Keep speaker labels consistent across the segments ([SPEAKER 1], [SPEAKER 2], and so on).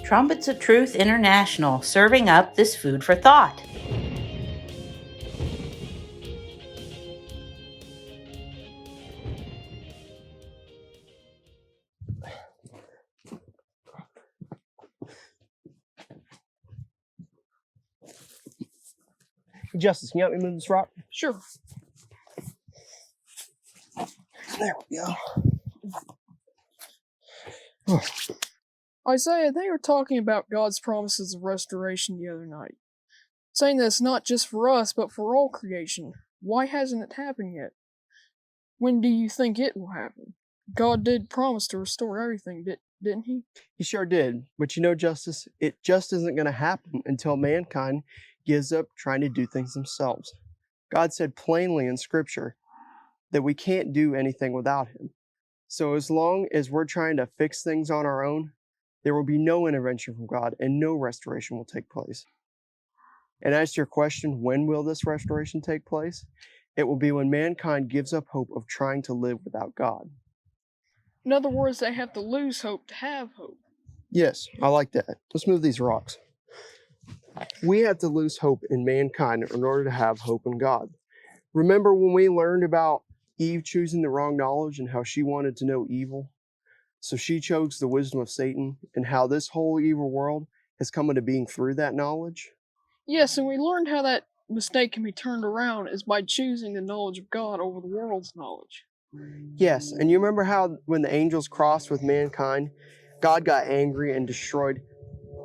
[SPEAKER 1] Trumpets of Truth International, serving up this food for thought.
[SPEAKER 2] Justice, can you help me move this rock?
[SPEAKER 3] Sure.
[SPEAKER 2] There we go.
[SPEAKER 3] Isaiah, they were talking about God's promises of restoration the other night, saying that it's not just for us, but for all creation. Why hasn't it happened yet? When do you think it will happen? God did promise to restore everything, didn't he?
[SPEAKER 2] He sure did. But you know, Justice, it just isn't going to happen until mankind gives up trying to do things themselves. God said plainly in Scripture that we can't do anything without Him. So as long as we're trying to fix things on our own, there will be no intervention from God and no restoration will take place. And as to your question, when will this restoration take place? It will be when mankind gives up hope of trying to live without God.
[SPEAKER 3] In other words, they have to lose hope to have hope.
[SPEAKER 2] Yes, I like that. Let's move these rocks. We have to lose hope in mankind in order to have hope in God. Remember when we learned about Eve choosing the wrong knowledge and how she wanted to know evil? So she chose the wisdom of Satan, and how this whole evil world has come into being through that knowledge?
[SPEAKER 3] Yes, and we learned how that mistake can be turned around is by choosing the knowledge of God over the world's knowledge.
[SPEAKER 2] Yes, and you remember how when the angels crossed with mankind, God got angry and destroyed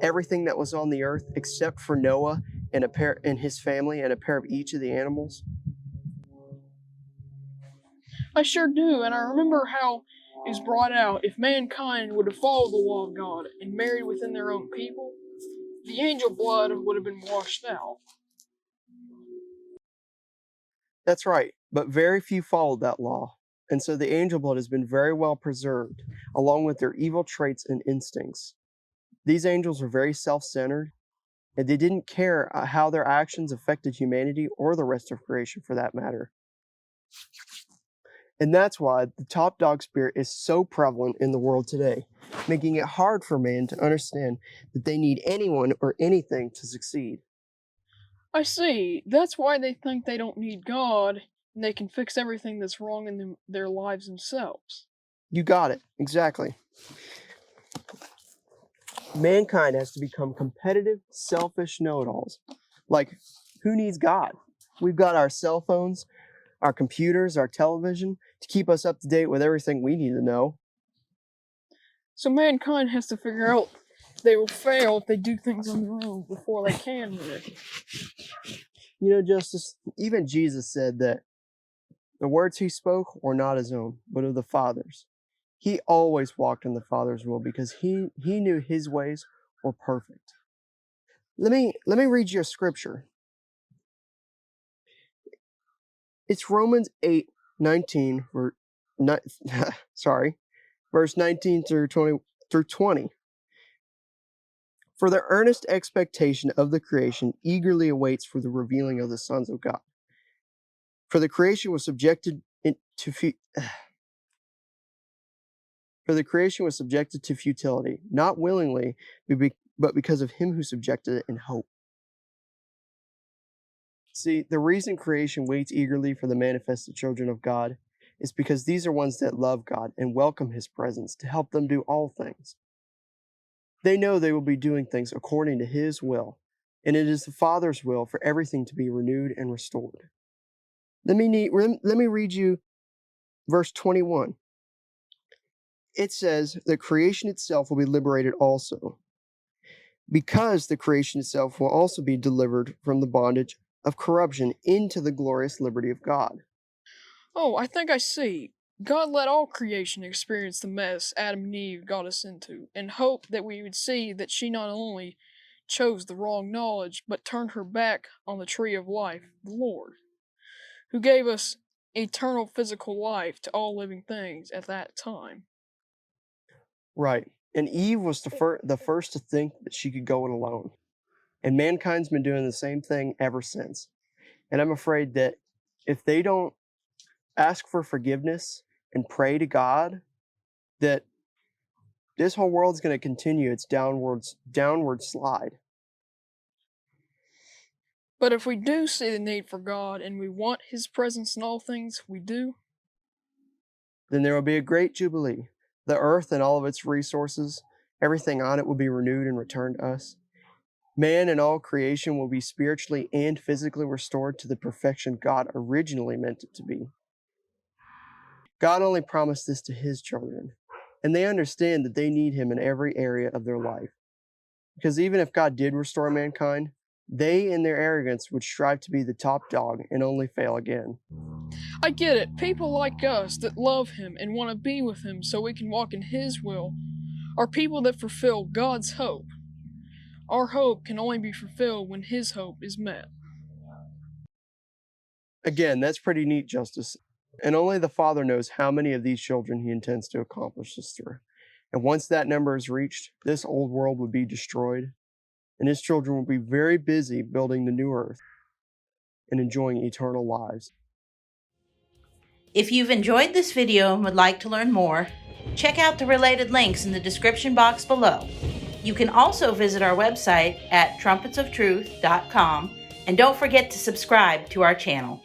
[SPEAKER 2] everything that was on the earth except for Noah and his family and a pair of each of the animals?
[SPEAKER 3] I sure do, and I remember how it was brought out if mankind would have followed the law of God and married within their own people, the angel blood would have been washed out.
[SPEAKER 2] That's right, but very few followed that law, and so the angel blood has been very well preserved, along with their evil traits and instincts. These angels were very self-centered, and they didn't care how their actions affected humanity or the rest of creation for that matter. And that's why the top dog spirit is so prevalent in the world today, making it hard for man to understand that they need anyone or anything to succeed.
[SPEAKER 3] I see. That's why they think they don't need God and they can fix everything that's wrong in their lives themselves.
[SPEAKER 2] You got it, exactly. Mankind has to become competitive, selfish know-it-alls. Like, who needs God? We've got our cell phones, our computers, our television to keep us up to date with everything we need to know.
[SPEAKER 3] So mankind has to figure out they will fail if they do things on their own before they can win.
[SPEAKER 2] You know, Justice, even Jesus said that the words he spoke were not his own, but of the Father's. He always walked in the Father's will because he knew his ways were perfect. Let me read you a scripture. It's Romans 8:19 verse 19 through 20. For the earnest expectation of the creation eagerly awaits for the revealing of the sons of God. For the creation was subjected to futility, not willingly, but because of him who subjected it in hope. See, the reason creation waits eagerly for the manifested children of God is because these are ones that love God and welcome his presence to help them do all things. They know they will be doing things according to his will, and it is the Father's will for everything to be renewed and restored. Let me read you verse 21. It says that creation itself will be liberated also, because the creation itself will also be delivered from the bondage of corruption into the glorious liberty of God.
[SPEAKER 3] Oh, I think I see. God let all creation experience the mess Adam and Eve got us into, in hope that we would see that she not only chose the wrong knowledge, but turned her back on the tree of life, the Lord, who gave us eternal physical life to all living things at that time.
[SPEAKER 2] Right. And Eve was the first to think that she could go it alone. And mankind's been doing the same thing ever since. And I'm afraid that if they don't ask for forgiveness and pray to God, that This whole world's going to continue its downward slide.
[SPEAKER 3] But if we do see the need for God and we want His presence in all things we do,
[SPEAKER 2] then there will be a great jubilee. The earth and all of its resources, everything on it will be renewed and returned to us. Man and all creation will be spiritually and physically restored to the perfection God originally meant it to be. God only promised this to His children, and they understand that they need Him in every area of their life. Because even if God did restore mankind, they in their arrogance would strive to be the top dog and only fail again.
[SPEAKER 3] I get it. People like us that love Him and want to be with Him so we can walk in His will are people that fulfill God's hope. Our hope can only be fulfilled when His hope is met.
[SPEAKER 2] Again, that's pretty neat, Justice. And only the Father knows how many of these children He intends to accomplish this through. And once that number is reached, this old world would be destroyed, and His children will be very busy building the new earth and enjoying eternal lives.
[SPEAKER 1] If you've enjoyed this video and would like to learn more, check out the related links in the description box below. You can also visit our website at trumpetsoftruth.com, and don't forget to subscribe to our channel.